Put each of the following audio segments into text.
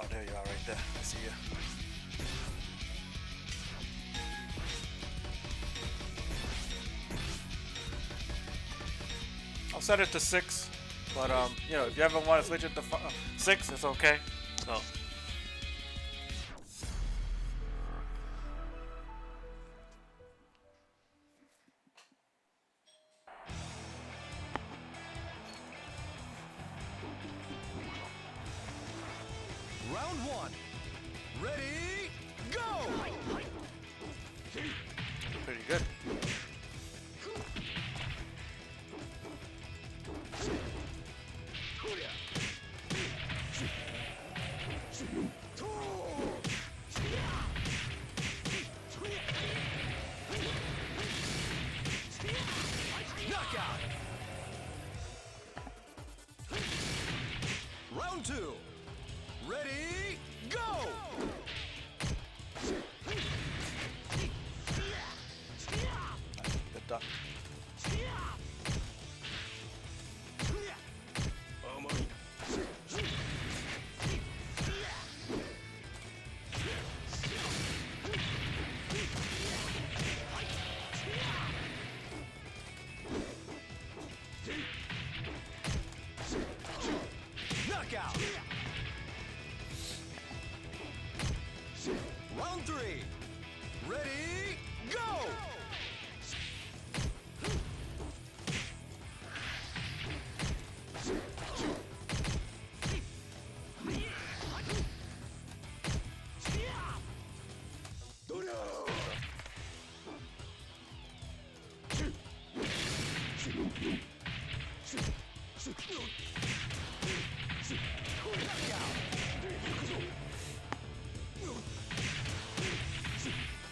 Oh, there you are, right there. I see you. I'll set it to 6, but you know, if you ever want to switch it to 6, it's okay. So. Round 1. Ready, go! Pretty good. Knockout! Round 2. Ready, go! Good duck. Knockout! Round 3. Ready, go!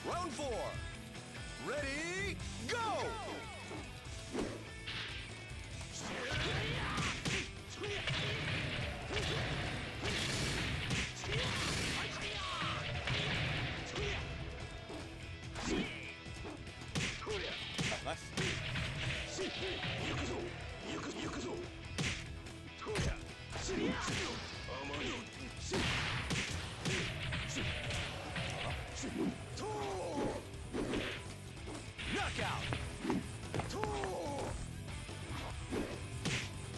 Round 4. Ready, go! Nice. Knockout!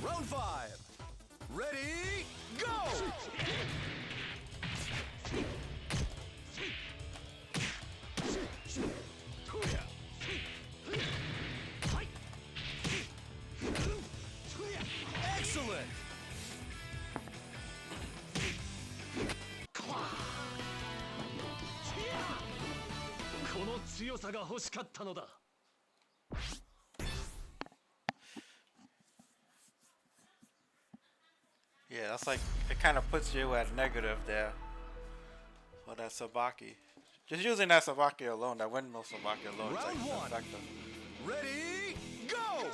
Round 5. Ready, go! Excellent! Yeah, that's like, it kind of puts you at negative there for that Sabaki. Just using that Sabaki alone, that windmill Sabaki alone, is Round like 1. effective. Ready, go!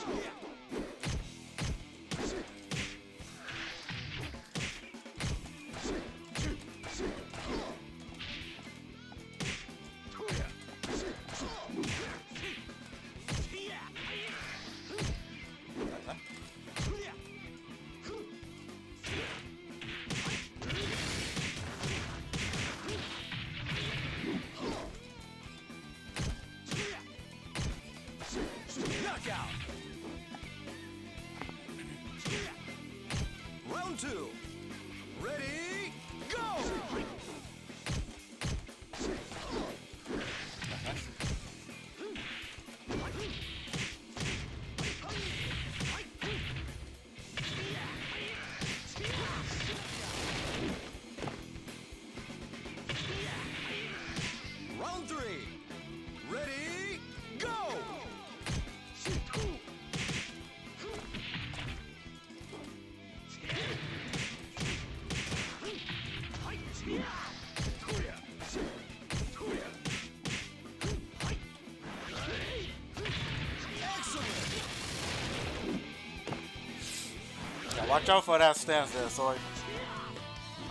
Knockout! Round 2. Ready, go! Round 3. Ready, go! Yeah, watch out for that stance there, Soy.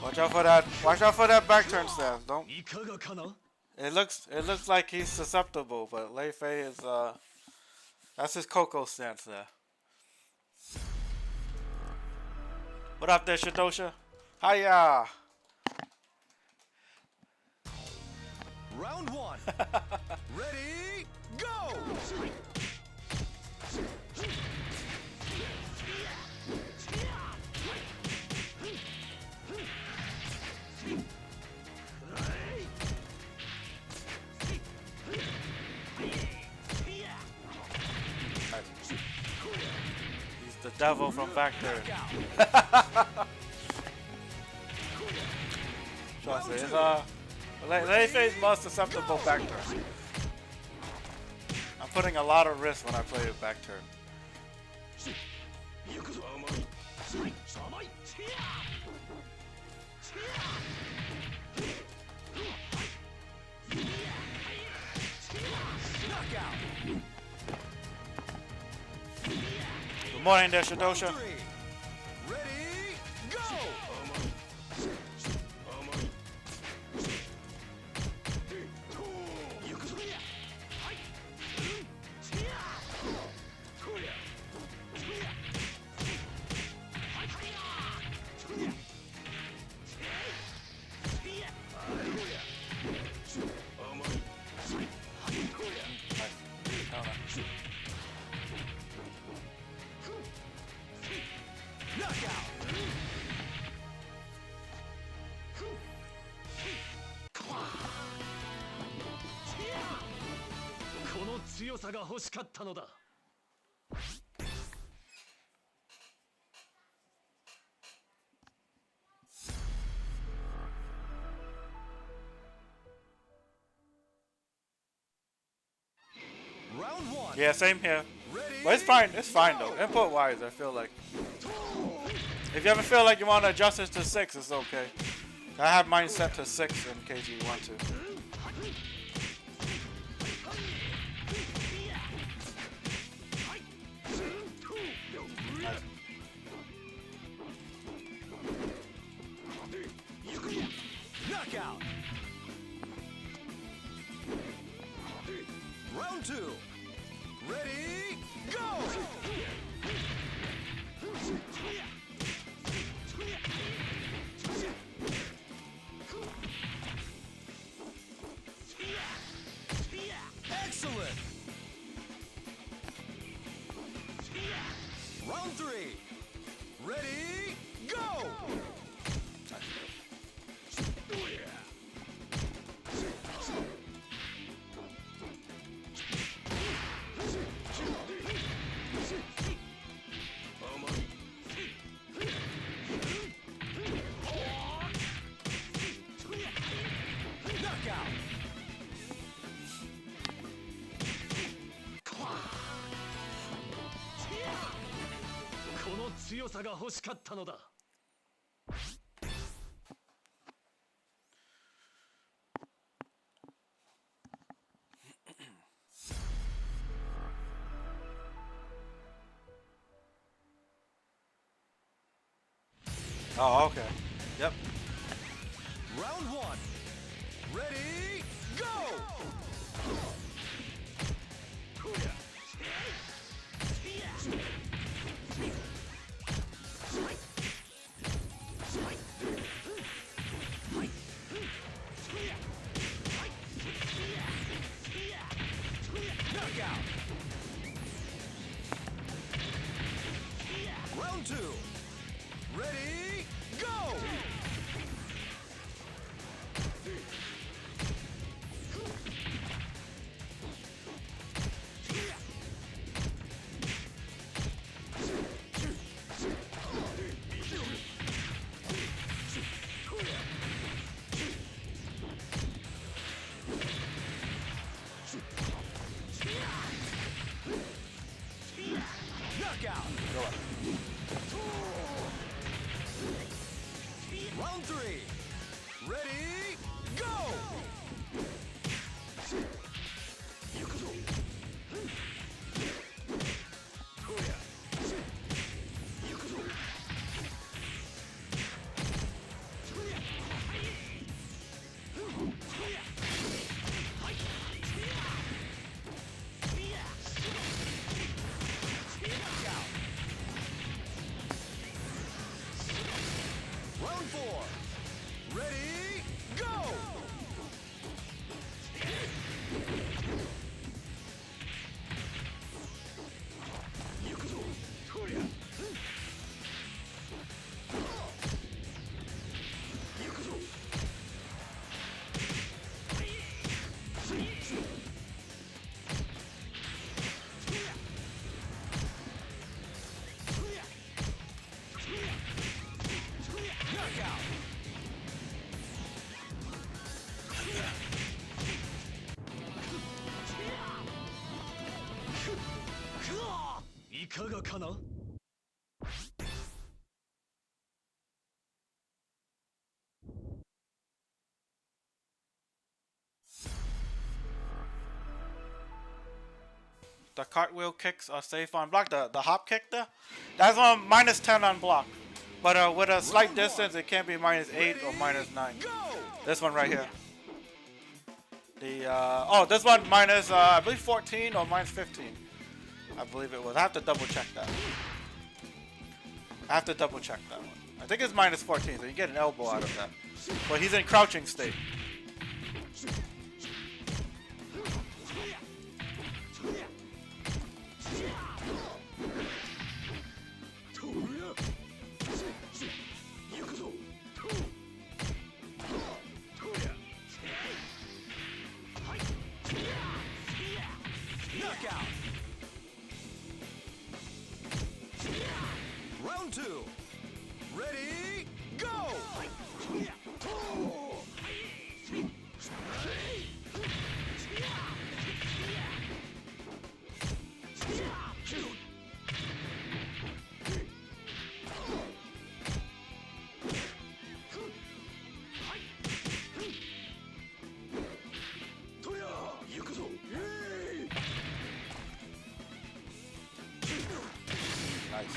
Watch out for that. Watch out for that back turn stance. Don't. It looks like he's susceptible, but Lei Fei is that's his Coco stance there. What up there, Shadosha? Hiya! Round one. Ready, go! He's the devil from back there. Trust me, it's Leifei's most susceptible back turn. I'm putting a lot of risk when I play with back turn. Good morning there, Shadosha. Ready, go! Knockout! この強さが欲しかったのだ。Round one. Yeah, same here. Ready, But it's fine. It's fine though. Input wise, I feel like if you ever feel like you want to adjust it to 6, it's okay. I have mine set to 6 in case you want to. knockout. Round two. Ready, go! Excellent! Round three. Ready, go! Knockout! この強さが欲しかったのだ。Oh, okay. Yep. Round one. Ready, go! Knockout. Round two. Ready, go! Knockout. Go on. Round three. Ready, go! Knockout. Round four. Ready, go! いかがかな The cartwheel kicks are safe on block. The hop kick there, that's on -10 on block. But with a slight distance, it can be -8 or -9. This one right here. The this one minus I believe 14 or -15. I believe it was. I have to double check that. I have to double check that one. I think it's -14, so you get an elbow out of that. But he's in crouching state. Round 2. Ready, go! Nice.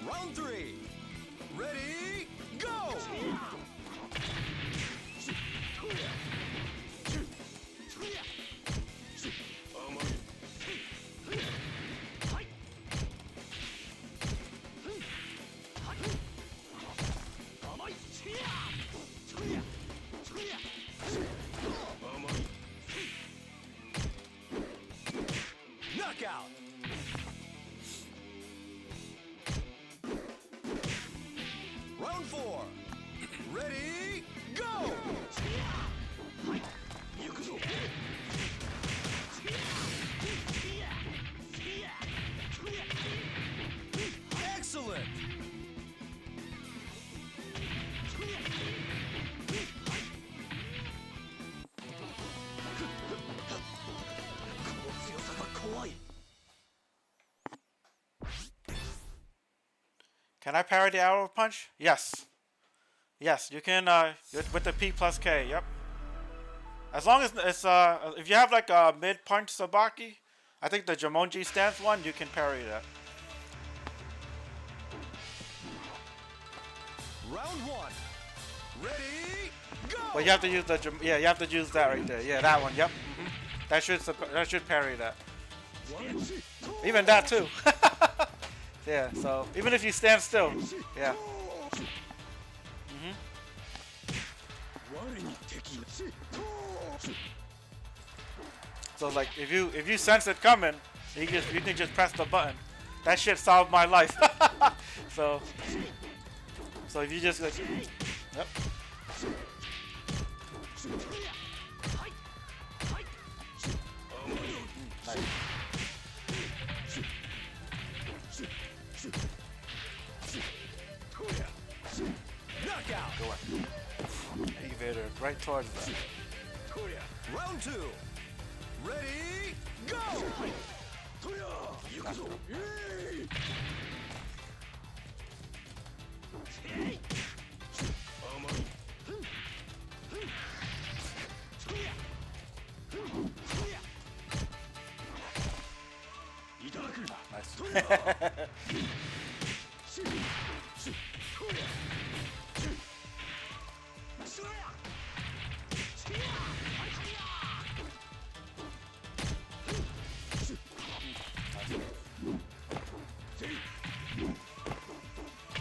Round 3. Ready, go! Knockout! Round 4. Ready, go! Excellent! Can I parry the arrow punch? Yes. Yes, you can with the P plus K, yep. As long as it's if you have like a mid punch Sabaki, I think the Jumonji stance one, you can parry that. Round 1. Ready, go! But you have to use you have to use that right there. Yeah, that one, yep. That should parry that. Even that too. Yeah, so even if you stand still, yeah. So like if you sense it coming, you can just press the button. That shit solved my life. so if you just like, yep. Nice. Knockout! Go on. Evader right towards that. Round 2. Ready, go! Nice.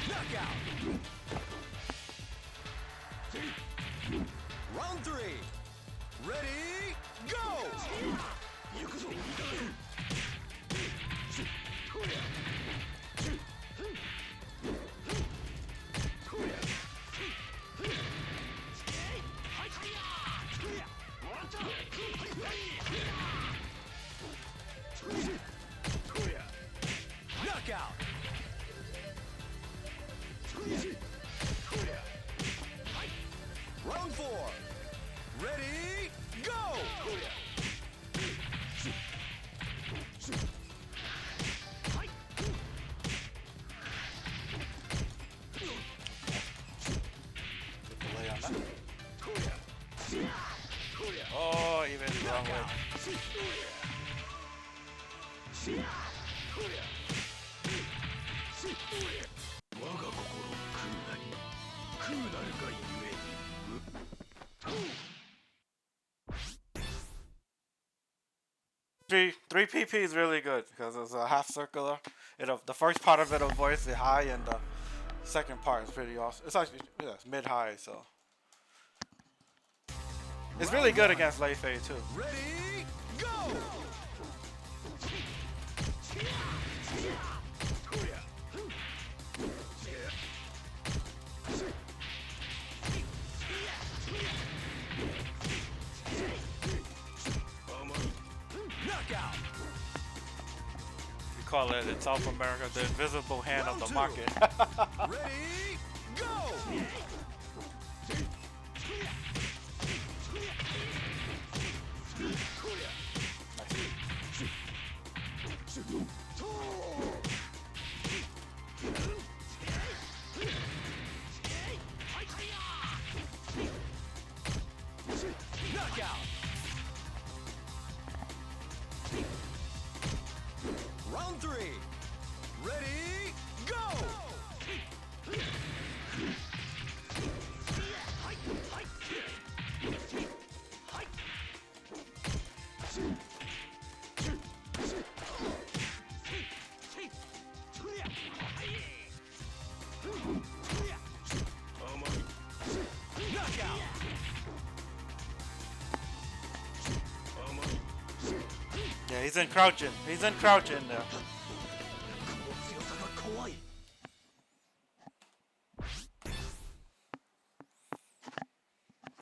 Knockout! Round 3. Ready, go! Knockout! Round 4. Ready, what even is wrong with. Three PP is really good because it's a half circular. The first part of it'll voice the high, and the second part is pretty awesome. It's actually it's mid high, so it's really good against Lei Fei too. Ready, go! Knockout! We call it in South America the invisible hand of the market. Ready, go! Knockout! Round 3. Ready, go! Knockout! Yeah, he's in crouching. He's in crouching there.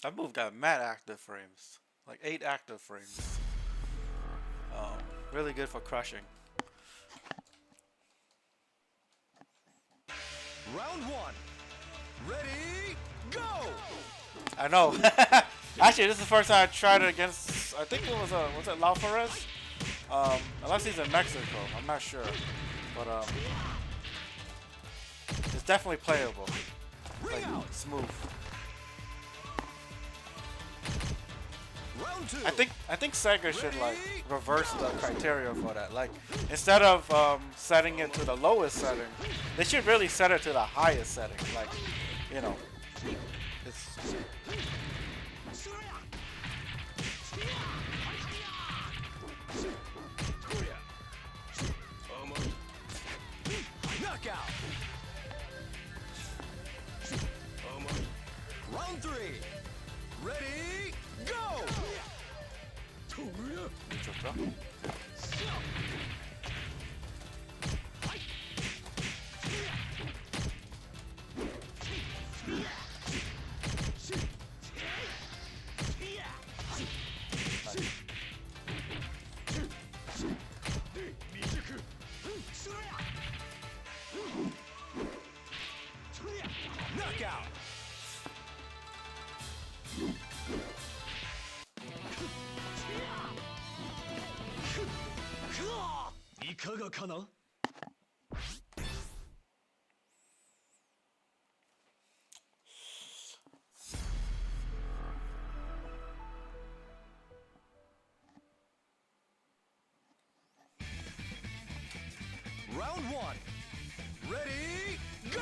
That move got mad active frames, like 8 active frames. Really good for crushing. Round 1. Ready, go! I know. Actually, this is the first time I tried it against. I think it was it Lauferez? Unless he's in Mexico, I'm not sure. But it's definitely playable. Like smooth. Round 2. I think Sega should like reverse the criteria for that. Like instead of setting it to the lowest setting, they should really set it to the highest setting. Like, you know, it's knockout. Round 3. Ready, go! Knockout. Round 1. Ready, go!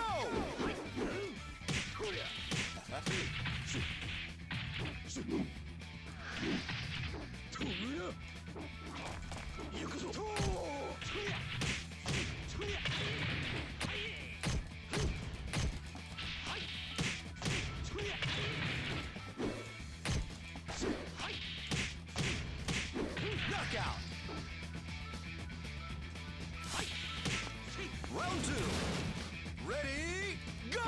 Knockout. Round 2. Ready, go!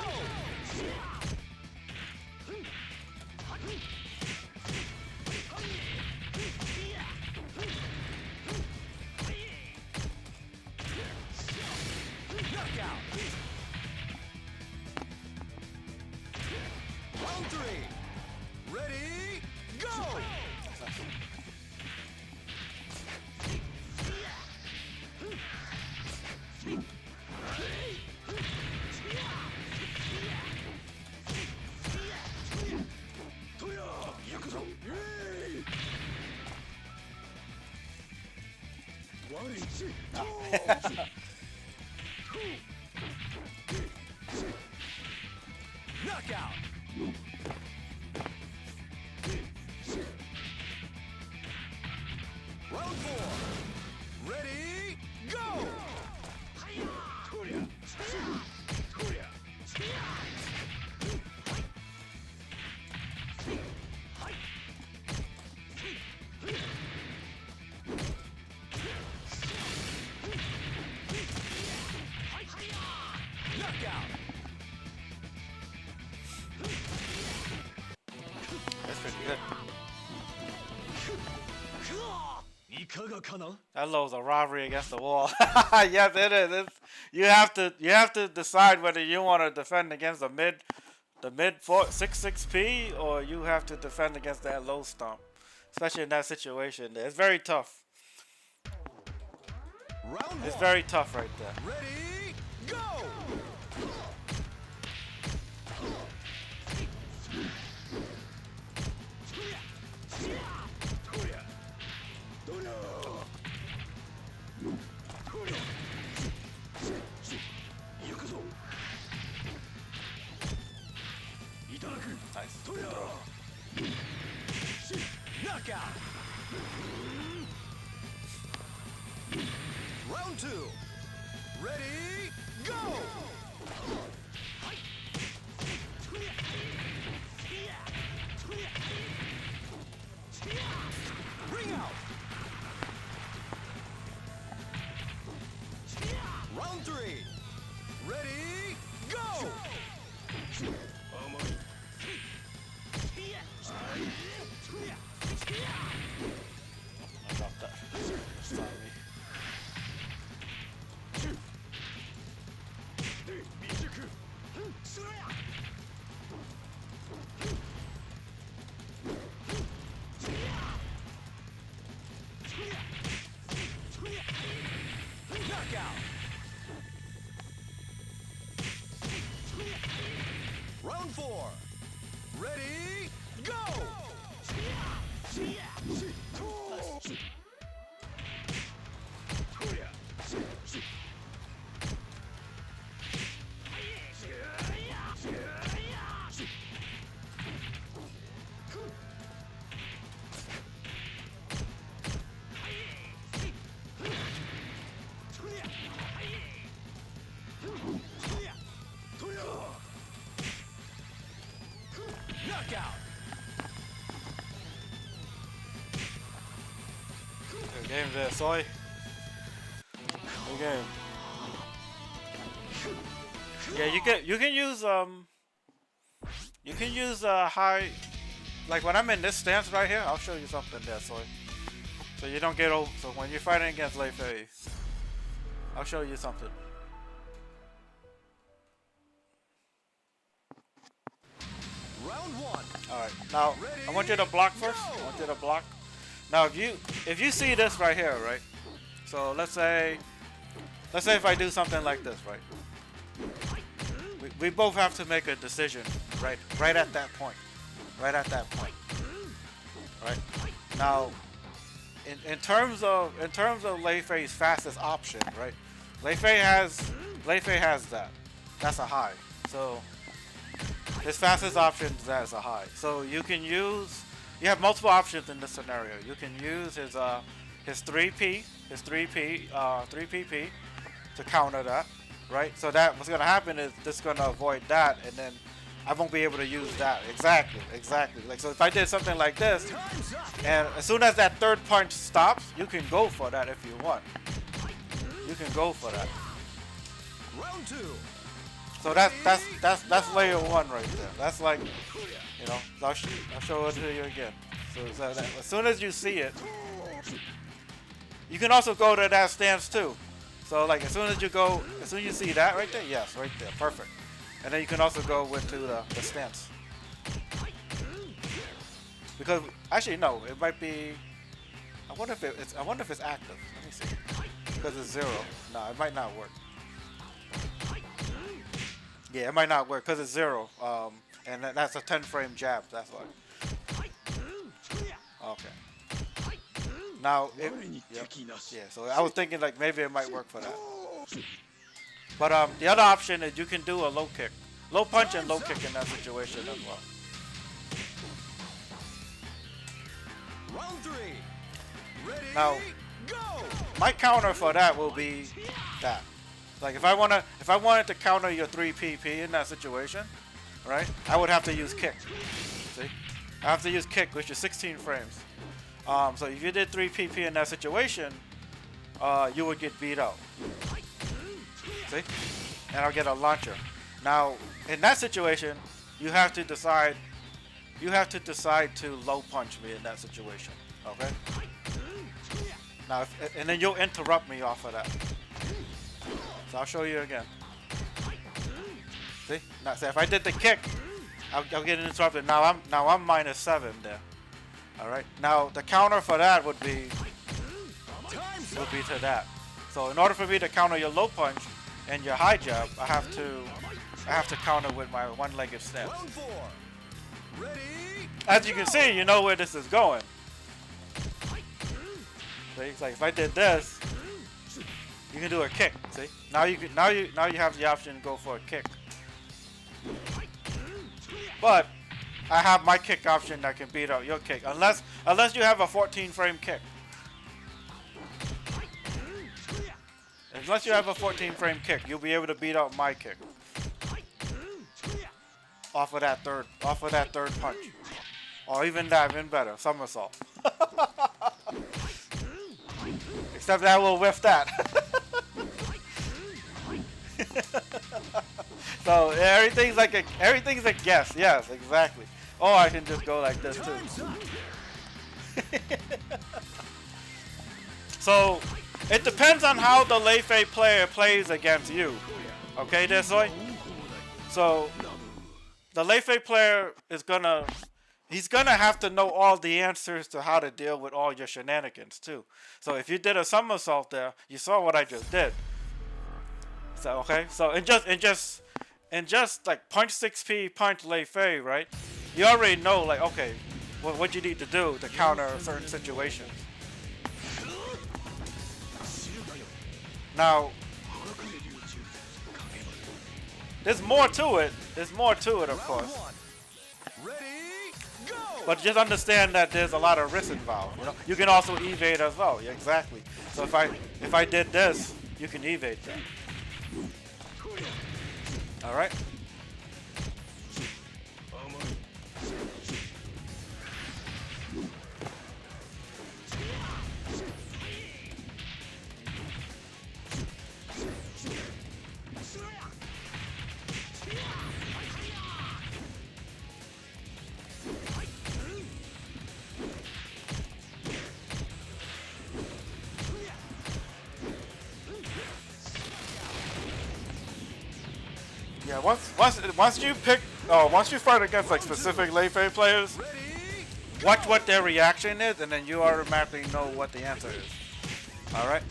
Knockout. Round 3. Ready, go! Knockout. Round 4. Ready, go. Knockout. That's pretty good. That lows a robbery against the wall. Yes, it is. You have to decide whether you want to defend against the mid 6-6p or you have to defend against that low stomp. Especially in that situation. It's very tough. It's very tough right there. Ready, go. Nice. Good throw. Knockout. Round 2. Ready, go. Ring out. Round 3. Ready, go. I dropped that. Sorry. Knockout. Round 4. Ready, go. Knockout. Good game there, Soy. Good game. Yeah, you can use high, like when I'm in this stance right here. I'll show you something there, Soy. So you don't get over. So when you're fighting against Lei Fei, I'll show you something. Round 1. All right, now I want you to block first. I want you to block. Now if you see this right here, right? So let's say if I do something like this, right? We both have to make a decision, right at that point, right now. In terms of Lei Fei's fastest option, right? Lei Fei has that. That's a high. So his fastest option that's a high. So you have multiple options in this scenario. You can use his 3P to counter that, right? So that what's gonna happen is this gonna avoid that, and then I won't be able to use that. Exactly. Like, so if I did something like this, and as soon as that third punch stops, you can go for that if you want. You can go for that. Round 2. So that's layer 1 right there. That's like, you know, I'll show it to you again. So that, as soon as you see it, you can also go to that stance too. So like as soon as you see that right there, yes, right there, perfect. And then you can also go into the stance. Because actually no, it might be. I wonder if it's active. Let me see. Because it's 0. No, it might not work. Yeah, it might not work because it's 0. And that's a 10 frame jab. That's why. Okay. Now, yeah. So I was thinking like maybe it might work for that. But the other option is you can do a low kick, low punch and low kick in that situation as well. Round 3. Ready? Now, Go. my counter for that will be that. Like if I wanted to counter your 3 PP in that situation, right? I would have to use kick. See? I have to use kick, which is 16 frames. So if you did 3 PP in that situation, you would get beat out. See? And I'll get a launcher. Now, in that situation, you have to decide to low punch me in that situation. Okay? Now, and then you'll interrupt me off of that. So I'll show you again. See? Now, say if I did the kick, I'll get interrupted. Now I'm -7 there. All right. Now the counter for that would be to that. So in order for me to counter your low punch and your high jab, I have to counter with my one-legged stance. As you can see, you know where this is going. See? It's like if I did this, you can do a kick. See? Now you have the option to go for a kick. But I have my kick option that can beat out your kick, unless you have a 14-frame kick. Unless you have a 14-frame kick, you'll be able to beat out my kick off of that third punch, or even better, somersault. Except that will whiff that. So everything's a guess. Yes, exactly. Or I can just go like this too. So it depends on how the Lei Fei player plays against you. Okay, there, Soy? So the Lei Fei player he's gonna have to know all the answers to how to deal with all your shenanigans too. So if you did a somersault there, you saw what I just did. So okay, so and just like punch 6P, punch Lei Fei, right? You already know like okay, what you need to do to counter certain situations. Now, there's more to it. There's more to it, of course. But just understand that there's a lot of risk involved. You know, you can also evade as well. Yeah, exactly. So if I did this, you can evade that. All right. Yeah, once you fight against like specific Lei Fei players, watch what their reaction is, and then you automatically know what the answer is. All right,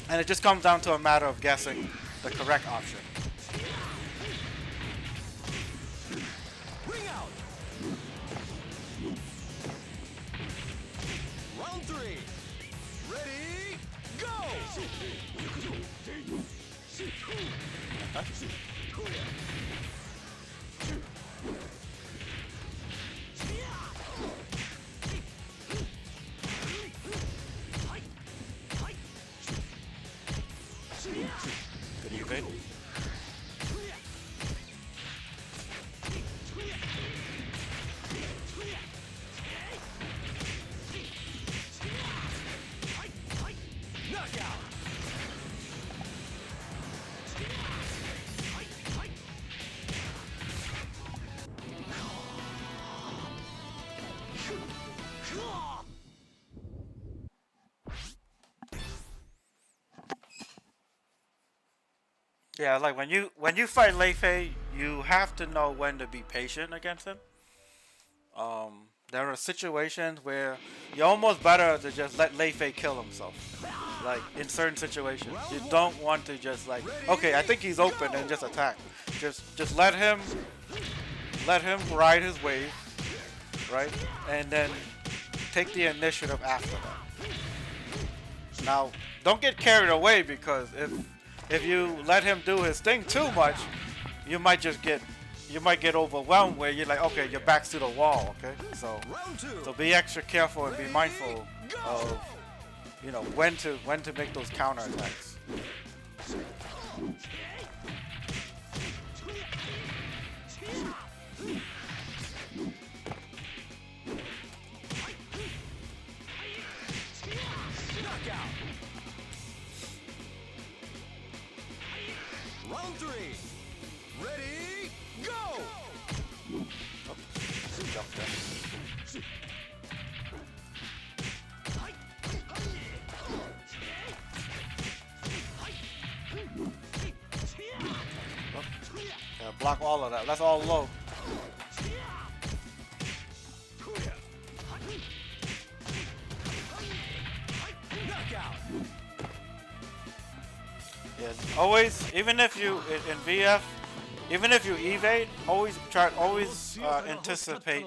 and it just comes down to a matter of guessing the correct option. Round 3. Ready? Go. Good evade. Knockout. Yeah, like when you fight Lei Fei, you have to know when to be patient against him. There are situations where you're almost better to just let Lei Fei kill himself. Like in certain situations, you don't want to just like, okay, I think he's open and just attack. Just let him ride his wave, right? And then take the initiative after that. Now, don't get carried away, because if you let him do his thing too much, you might get overwhelmed where you're like, okay, your back's to the wall, okay? So be extra careful and be mindful of, you know, when to make those counter attacks. Round 3. Ready, go! Oh, jump there. Oh, yeah, block all of that. That's all low. Yeah, always, even if you in VF, even if you evade, always anticipate.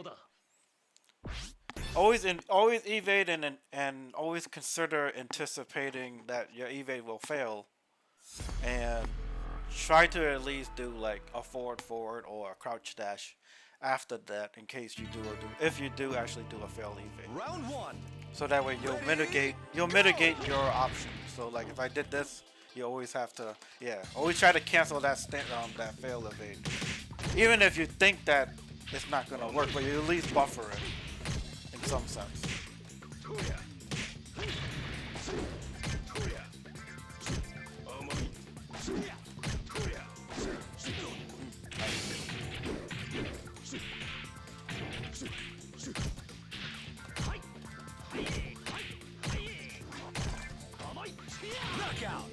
Always evade and always consider anticipating that your evade will fail, and try to at least do like a forward or a crouch dash after that, in case you if you do actually do a failed evade. Round 1. So that way you'll mitigate your options. So like if I did this, you always have to, always try to cancel that that failed evade. Even if you think that it's not gonna work, but you at least buffer it in some sense. Knockout.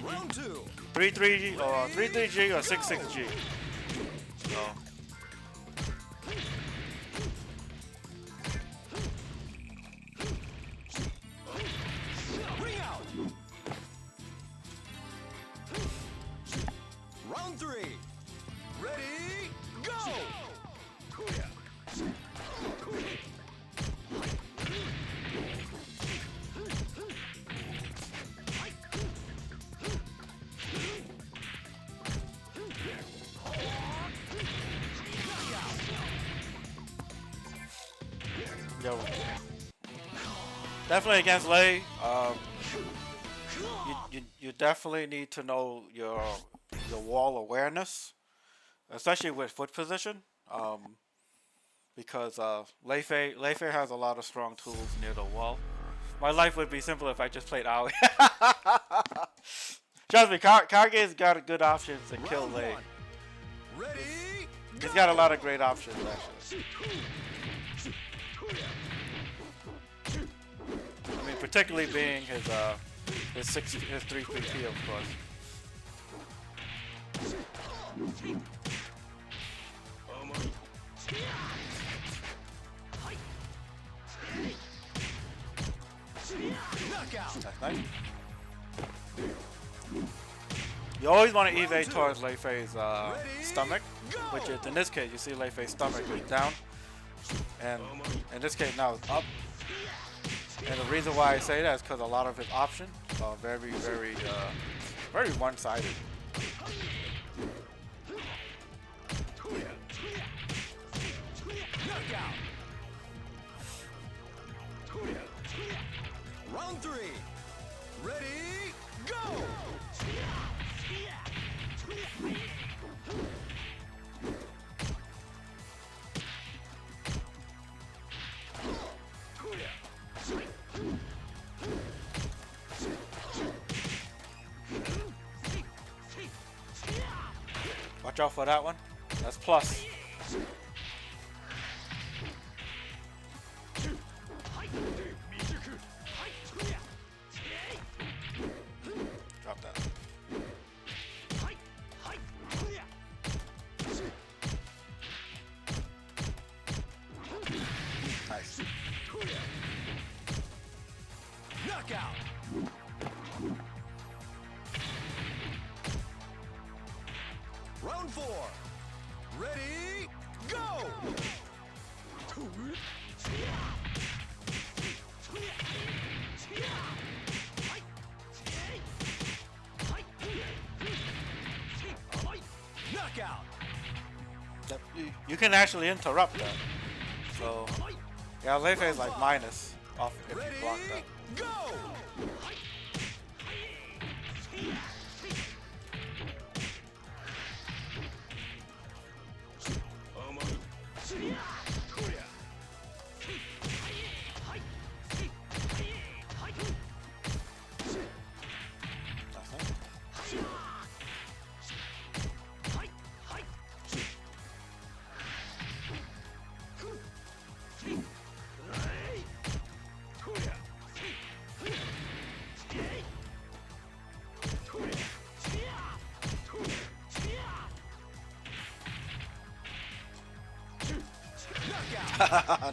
Round 2. 3-3 or 3-3G or 6-6G. So. Bring out. Round 3. Ready, go! Yo. Definitely against LEI, you definitely need to know your wall awareness, especially with foot position, because LEI has a lot of strong tools near the wall. My life would be simple if I just played AOE. Trust me, Kage's got good options to kill LEI. He's got a lot of great options actually. I mean, particularly being his 3 PP, of course. That's nice. You always want to evade towards LEI's stomach, which is, in this case, you see LEI's stomach is down, and in this case now it's up. And the reason why I say that is because a lot of his options are very one-sided. Round 3. Ready, go! Watch out for that one. That's plus. Drop that. Nice. Knockout. Round 4. Ready, you can actually interrupt that. So yeah, Lei Fei is like minus off if you block that.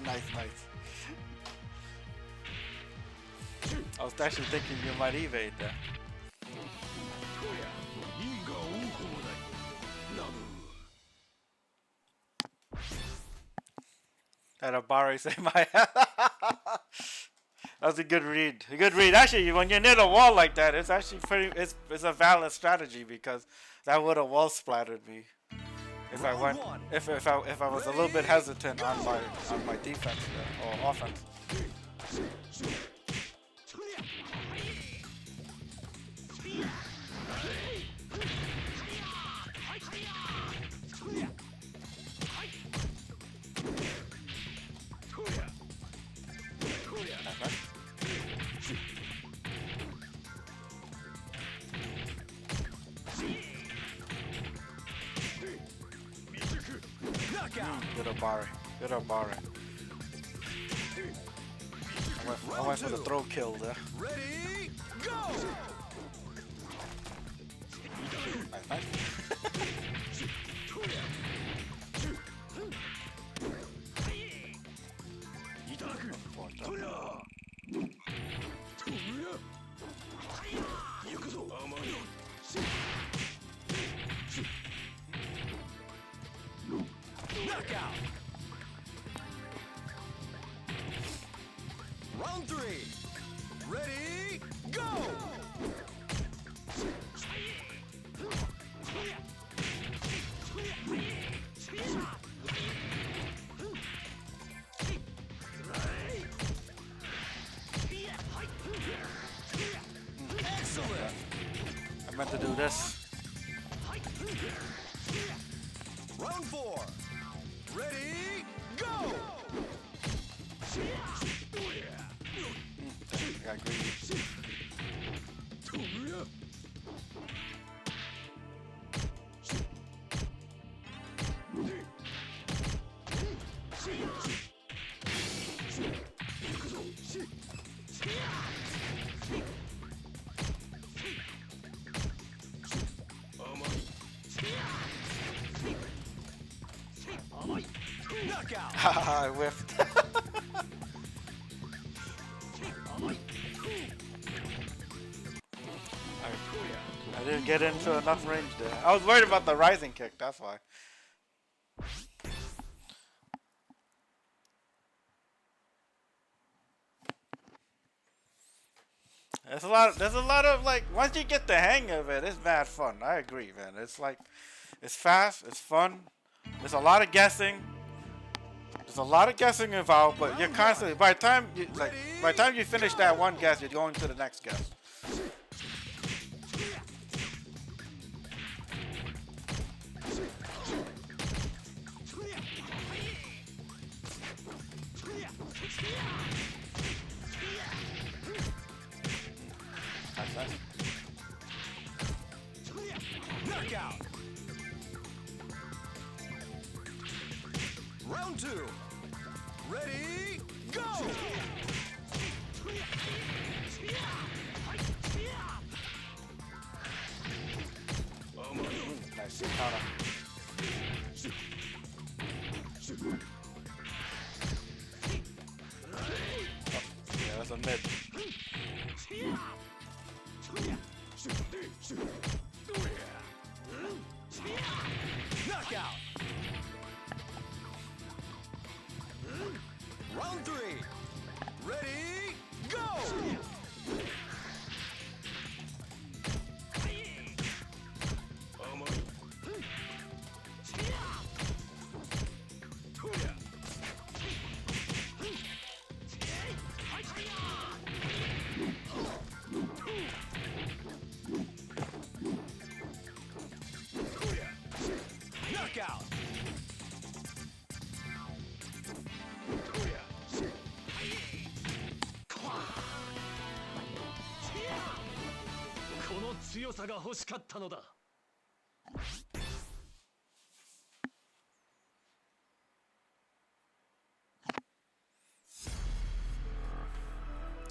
Nice. I was actually thinking you might evade that. That Abari saved my ass. That was a good read. A good read. Actually, when you're near the wall like that, it's actually it's a valid strategy because that would have wall splattered me. If I went, if I was a little bit hesitant on my defense or offense. Good Abari. I went for the throw kill there. Ready, go! Nice. Knockout! Round 3. Ready, go! Excellent! I meant to do this. Round 4. Ready, go! I got greedy. Knockout! Haha, I whiffed. I didn't get into enough range there. I was worried about the rising kick, that's why. There's a lot of like, once you get the hang of it, it's mad fun. I agree, man. It's like, it's fast, it's fun. There's a lot of guessing. There's a lot of guessing involved, but you're constantly, by the time you finish that one guess, you're going to the next guess. Nice. Knockout! Round 2. Ready, go! Nice counter. Yeah, that's a mid. Knockout! Round 3. Ready, go! さが欲しかったのだ。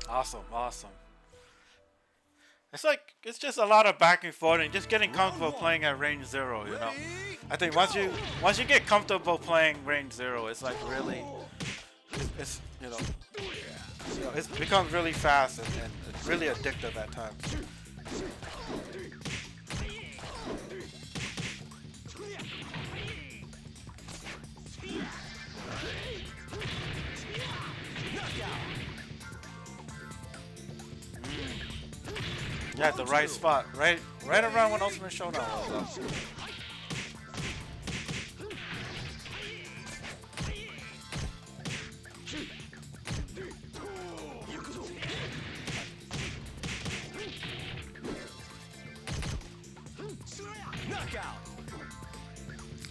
Awesome, awesome. It's like, it's just a lot of back and forth and just getting comfortable playing at range 0, you know. I think once you get comfortable playing range 0, it's like really, it's you know, it becomes really fast and it's really addictive at times. Yeah, at the right spot, right around when Ultimate Showdown was up.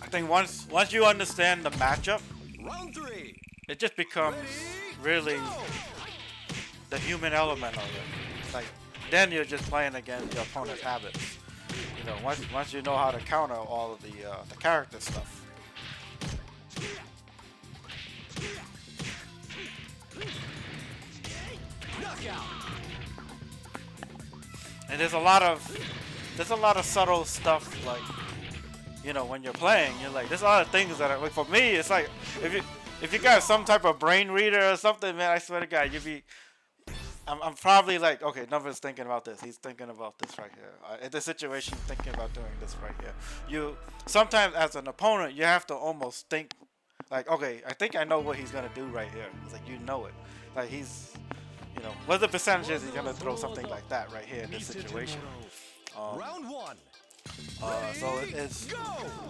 I think once you understand the matchup, Round 3. it just becomes really the human element of it. Like, then you're just playing against your opponent's habits. You know, once you know how to counter all of the character stuff. And there's a lot of subtle stuff, like, you know, when you're playing, you're like, there's a lot of things that are, like, for me, it's like, if you got some type of brain reader or something, man, I swear to God, I'm probably like, okay, Numbers thinking about this. He's thinking about this right here. In this situation, thinking about doing this right here. You sometimes, as an opponent, you have to almost think, like, okay, I think I know what he's gonna do right here. It's like, you know it. Like, he's, you know, what are the percentages he's gonna throw something like that right here in this situation. Round 1. So it's,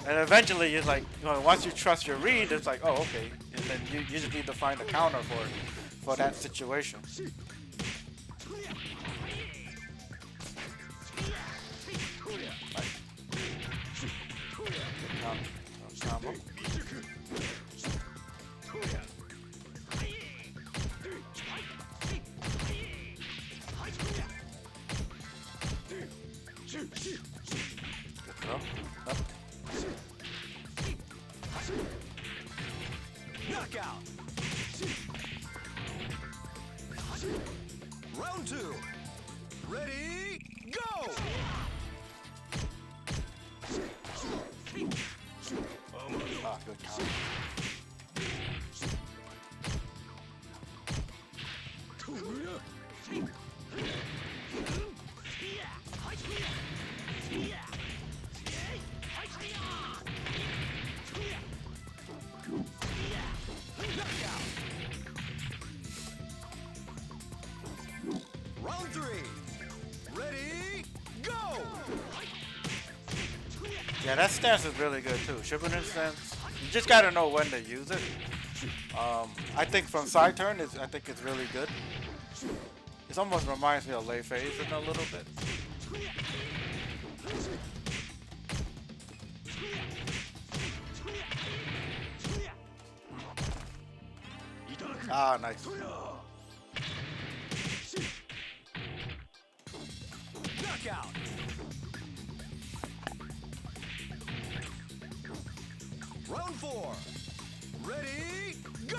and eventually it's like, you know, once you trust your read, it's like, oh, okay, and then you just need to find a counter for that situation. Combo. Knockout. Round 2. Ready, go. Ah, good counter. Round 3. Ready, go. Yeah, that stance is really good too. Shippuden stance. You just gotta know when to use it. I think from side turn, I think it's really good. It almost reminds me of LEI in a little bit. Ah, nice. Knockout. Round 4. Ready, go.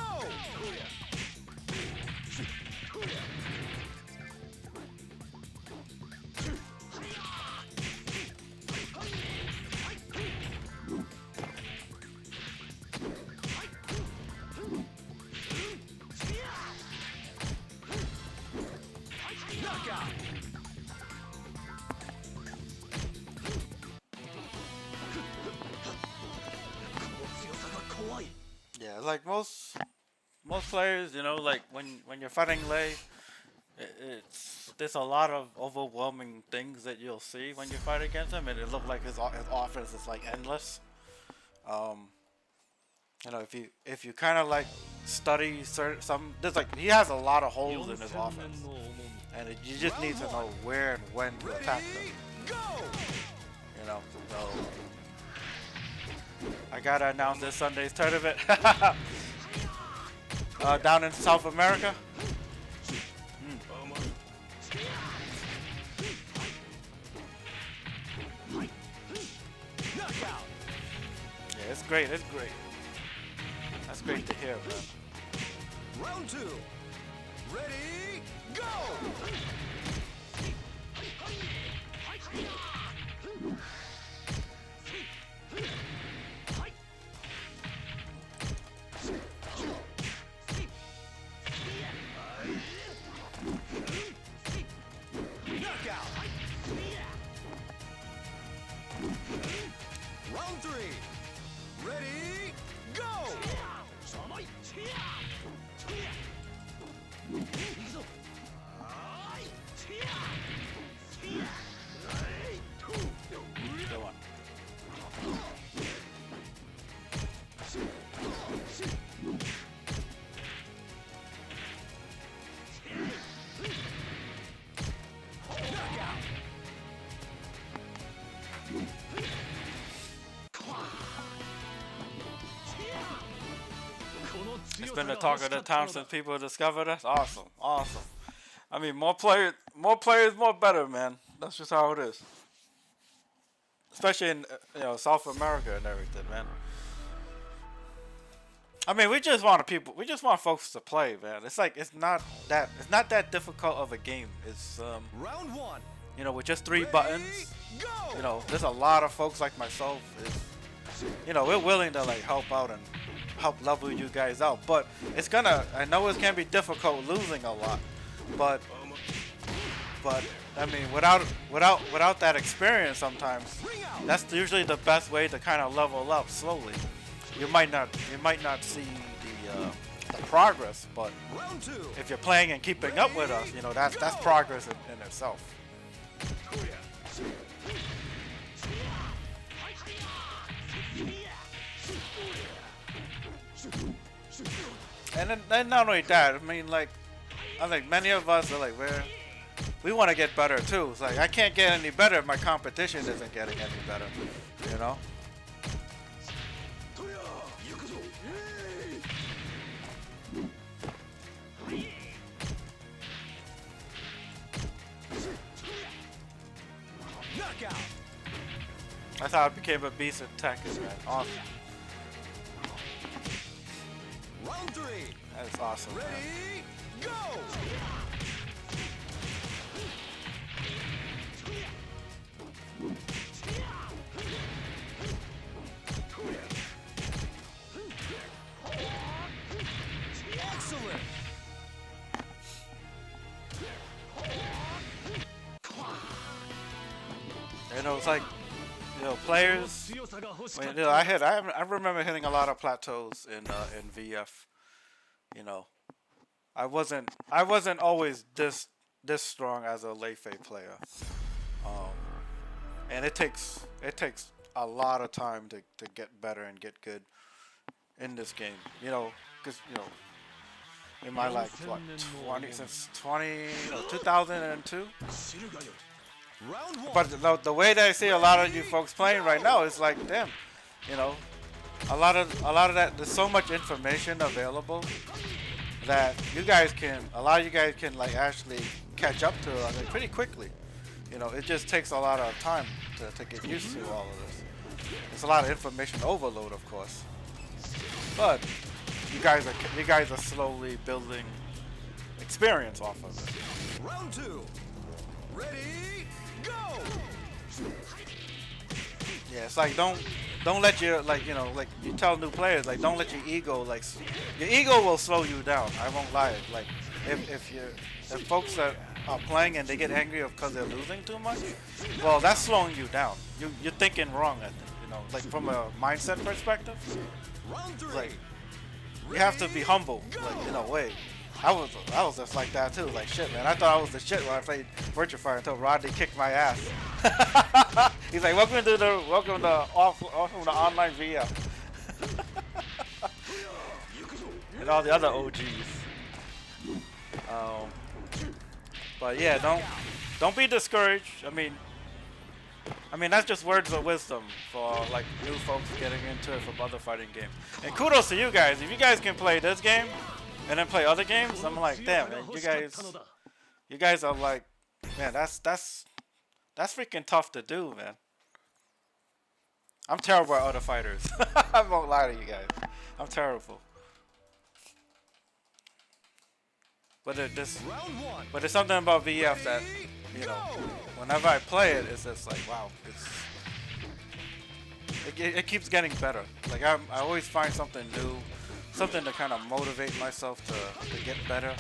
Knockout. Yeah, like most players, you know, like when you're fighting LEI, there's a lot of overwhelming things that you'll see when you fight against him, and it looks like his offense is like endless. You know, if you kind of like study there's like, he has a lot of holes in his offense, and you just need to know where and when to attack them. You know, so I gotta announce this Sunday's tournament down in South America. great. It's great. That's great to hear, man. Round 2. Ready, go! Knockout! Round 3. Ready, go! Good one. Knockout! It's been the talk of the town since people discovered us. Awesome, awesome. I mean, more players, more better, man. That's just how it is. Especially in South America and everything, man. I mean, we just want folks to play, man. It's like it's not that difficult of a game. It's Round 1. with just 3 buttons. Go! There's a lot of folks like myself we're willing to like help out and help level you guys out, but I know it can be difficult losing a lot, but I mean without that experience sometimes that's usually the best way to kind of level up slowly. You might not see the progress, but Round 2. if you're playing and keeping up with us, that's progress in itself. And then not only that, I mean, like, I think many of us are like, we want to get better too. It's like, I can't get any better if my competition isn't getting any better, Knockout! That's how I became a beast at Tekken, man. Awesome. Round 3. That's awesome, man. Ready, go! Excellent! It's like, players. I remember hitting a lot of plateaus in VF. I wasn't always this strong as a Lei player, and it takes a lot of time to get better and get good in this game. Because in my life, what 2002. Round 1. But the way that I see a lot of you folks playing right now is like, damn, a lot of that. There's so much information available that a lot of you guys can like actually catch up to pretty quickly. It just takes a lot of time to get used to all of this. It's a lot of information overload, of course, but you guys are slowly building experience off of it. Round 2. Ready, go! Yeah, it's like don't let your like you tell new players like don't let your ego your ego will slow you down. I won't lie. Like if folks that are playing and they get angry because they're losing too much, well that's slowing you down. You're thinking wrong. I think like from a mindset perspective. Round 3. Like you have to be humble. Like wait. I was just like that too. Like shit, man. I thought I was the shit when I played Virtua Fighter until Rodney kicked my ass. He's like, welcome to the online VF. And all the other OGs. But yeah, don't be discouraged. I mean that's just words of wisdom for like new folks getting into it from other fighting games. And kudos to you guys. If you guys can play this game and then play other games, I'm like, damn, man, you guys are like, man, that's freaking tough to do, man. I'm terrible at other fighters. I won't lie to you guys. I'm terrible. But Round one. but there's something about VF that, you know, whenever I play it, it's just like, wow, it keeps getting better. Like I always find something new, something to kind of motivate myself to get better.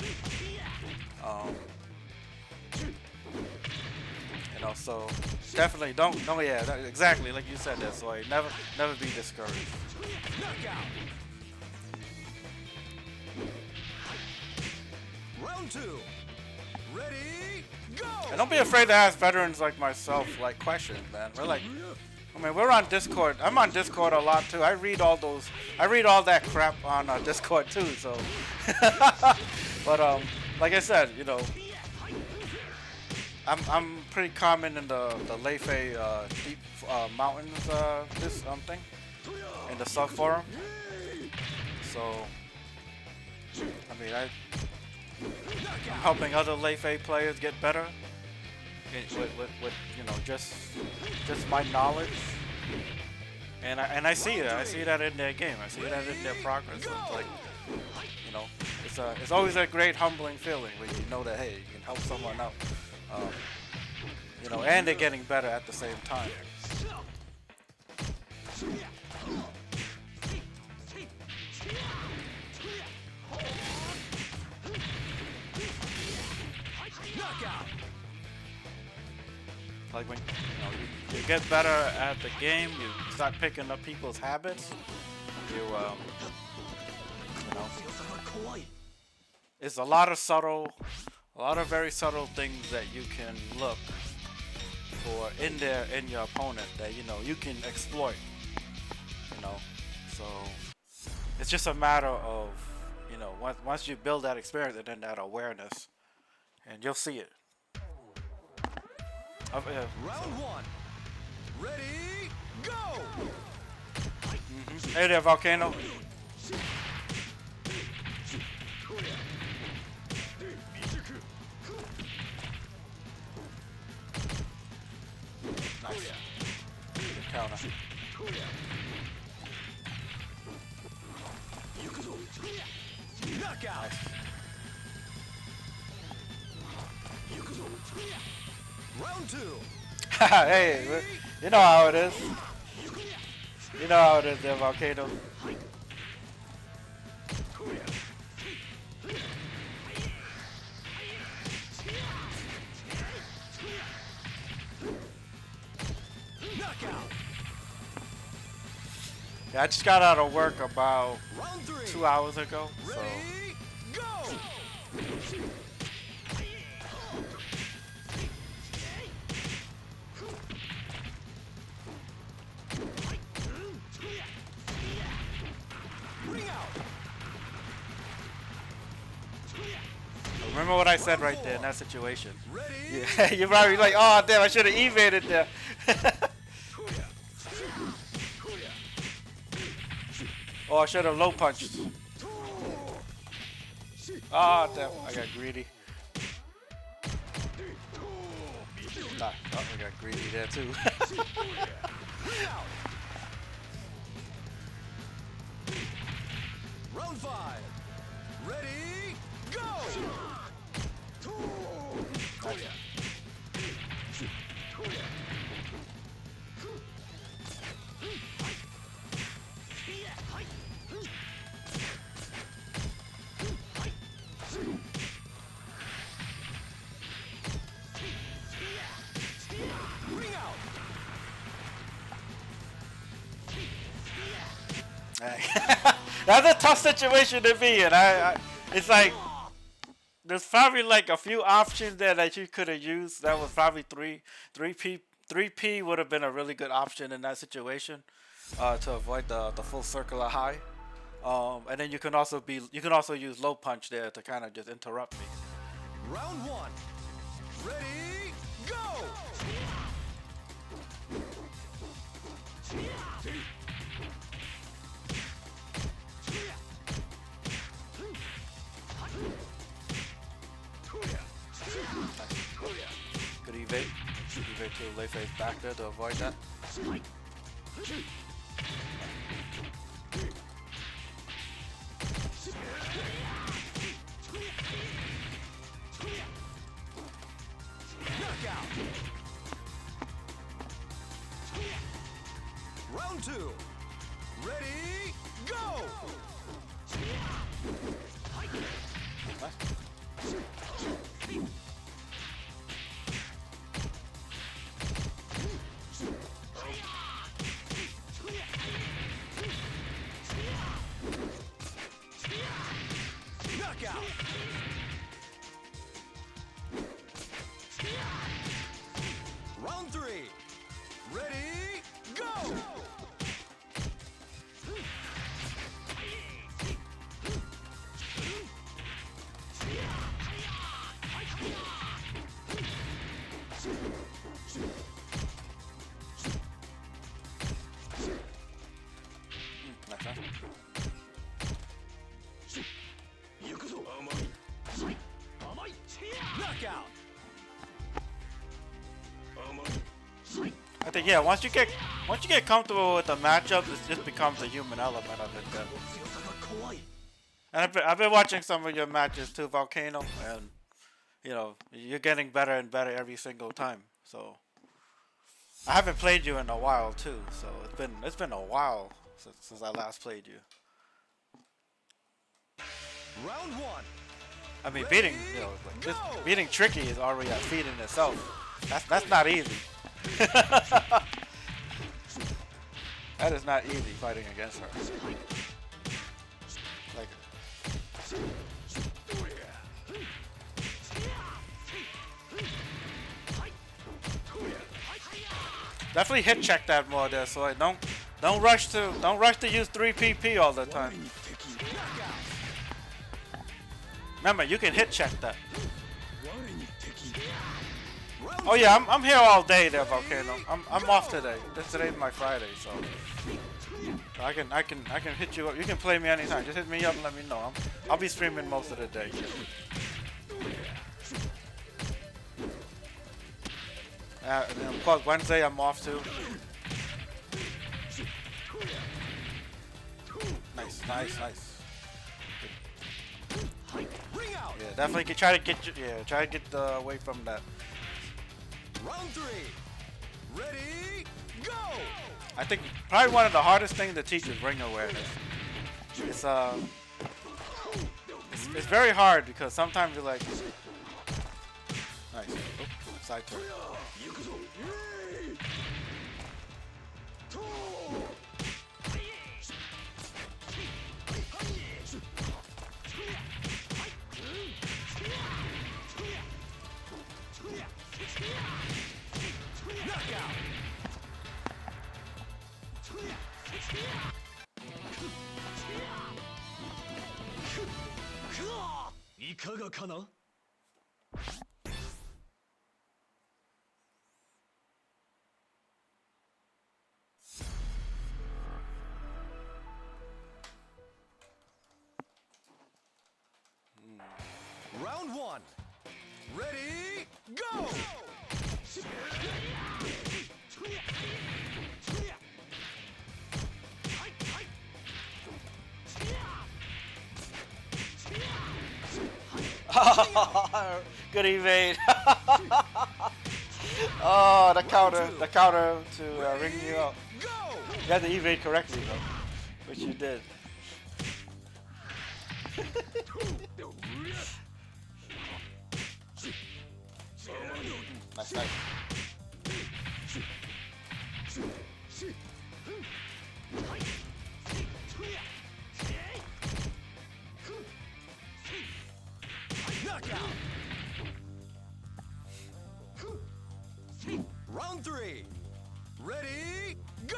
You know, so definitely don't yeah, exactly like you said that. So I never be discouraged. Knockout. Round two. Ready, go! And don't be afraid to ask veterans like myself like questions, man. We're on Discord. I'm on Discord a lot too. I read all that crap on Discord too. So, but like I said, you know, I'm pretty common in the LEI deep mountains this thing in the sub forum. So, I mean, I'm helping other LEI players get better with you know just my knowledge, and I see it. I see that in their game. I see that in their progress. So it's like, you know, it's always a great humbling feeling when you know that, hey, you can help someone out, you know, and they're getting better at the same time. Knockout. Like when you get better at the game, you start picking up people's habits. You know, it's a lot of very subtle things that you can look for in your opponent that, you know, you can exploit. You know, so it's just a matter of, you know, once you build that experience and then that awareness, and you'll see it. Round one. Ready, go! Hey there, Volcano. Nice. Good counter. Knockout. Round two. Hey, you know how it is. You know how it is there, Volcano. Knockout. Yeah, I just got out of work about Round three. 2 hours ago, so Ready, go! Ring out. remember what I said right there in that situation. Ready, Yeah, you're probably like, oh damn, I should have evaded there. Oh, I should have low punched. Ah, damn, I got greedy. Nah, oh, I got greedy there too. round five. Ready, go! Ring out. That's a tough situation to be in. It's like there's probably like a few options there that you could have used. That was probably 3P would have been a really good option in that situation, to avoid the full circular high. And then you can also use low punch there to kind of just interrupt me. Round one. Ready, go! Good evade. Evade to lay face back there to avoid that. Knockout. Round 2. Ready, go! Knockout. Round 3. Ready, go! Knockout. I think yeah. Once you get comfortable with the matchups, it just becomes a human element of it. Then. And I've been watching some of your matches too, Volcano, and you know you're getting better and better every single time. So I haven't played you in a while too. So it's been a while since I last played you. Round 1. I mean, beating just beating Tricky is already a feat in itself. That's not easy. That is not easy fighting against her. Like, definitely hit check that more there, so like don't rush to use 3 PP all the time. Remember, you can hit check that. Oh yeah, I'm here all day there, Volcano. I'm off today. Today's my Friday, so I can hit you up. You can play me anytime. Just hit me up and let me know. I'll be streaming most of the day. And then of course Wednesday I'm off too. Nice. Yeah, definitely try to get away from that. Round 3. Ready, go! I think probably one of the hardest things to teach is ring awareness. It's very hard because sometimes you're like, nice, side turn. Knockout. いかがかな Round 1. Ready, go! Good evade. Oh, the counter to ring you out. You had to evade correctly though, which you did. Nice. Knockout. Round 3. Ready, go!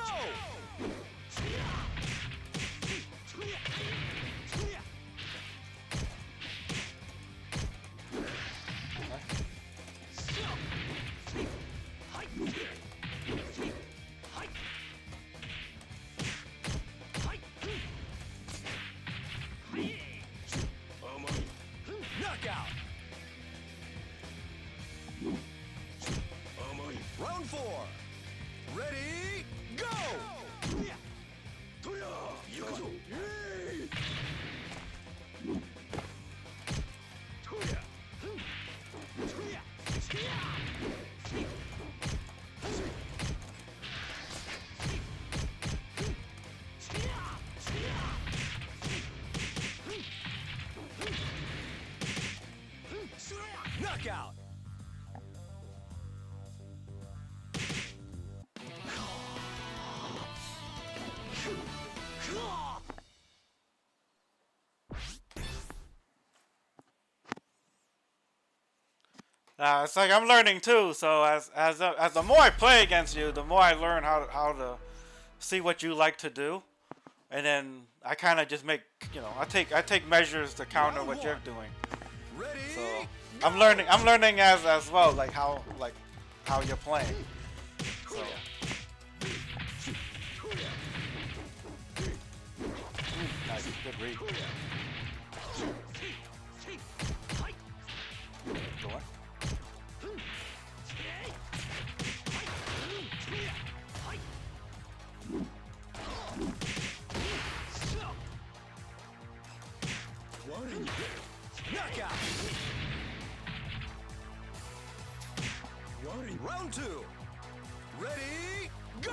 Knockout. Round 4. Ready, go! Knockout. It's like I'm learning too. So as the more I play against you, the more I learn how to see what you like to do, and then I kind of just make I take measures to counter what you're doing. Ready? So I'm learning as well, like how you're playing. So. Nice, good read. Go on. Knockout. Round 2. Ready? Go!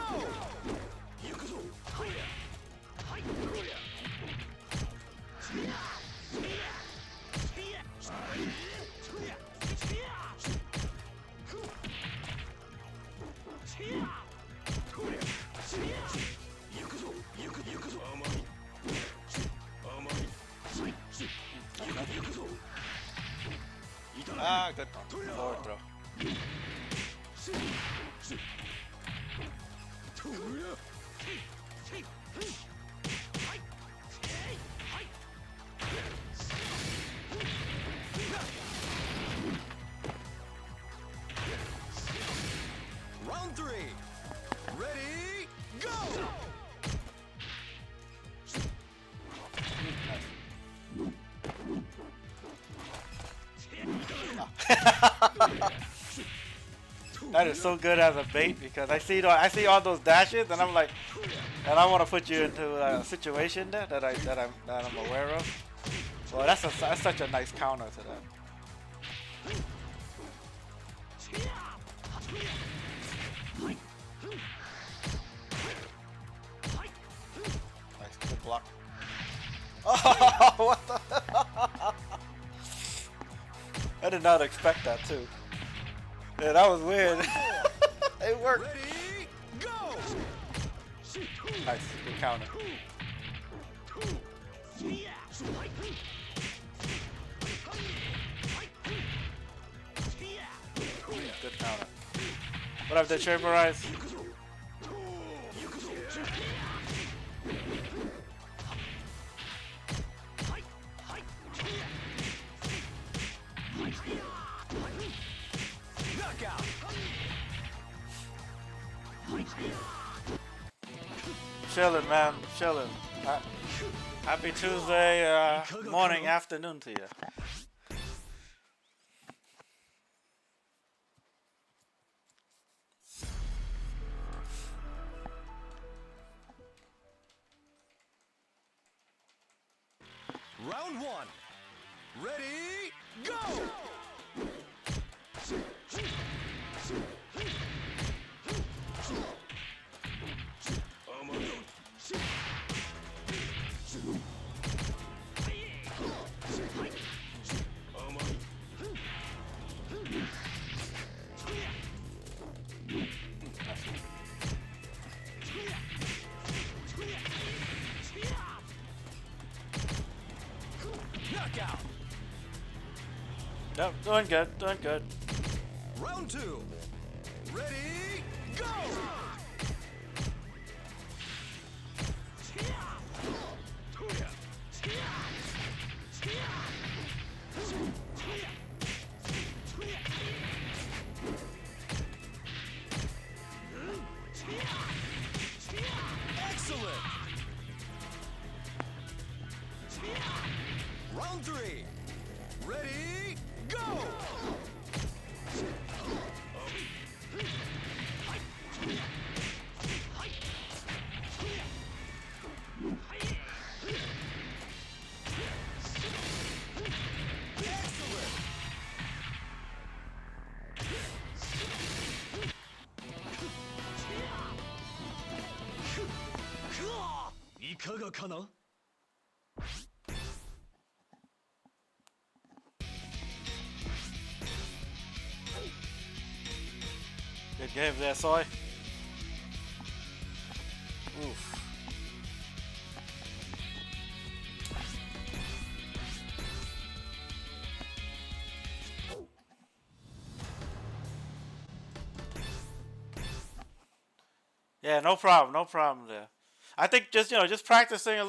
Good forward throw. Round 3. Ready? Go! That is so good as a bait because I see all those dashes and I'm like, and I want to put you into a situation there that I'm aware of. Well, that's such a nice counter to that. Nice, good block. Oh, what the? I did not expect that too. Yeah, that was weird. It worked. Ready? Go! Nice, good counter. Good counter. What up, the Chamber Eyes? Knockout. Chilling, man, chilling. Happy Tuesday morning, afternoon to you. Round 1. Ready? Go! Knockout. Yep, doing good, doing good. Round 2. Ready? Go! Excellent. Round 3. Ready? Go! Excellent. いかがかな。Good game there, Soy. Oof. Yeah, no problem there. I think just, just practicing a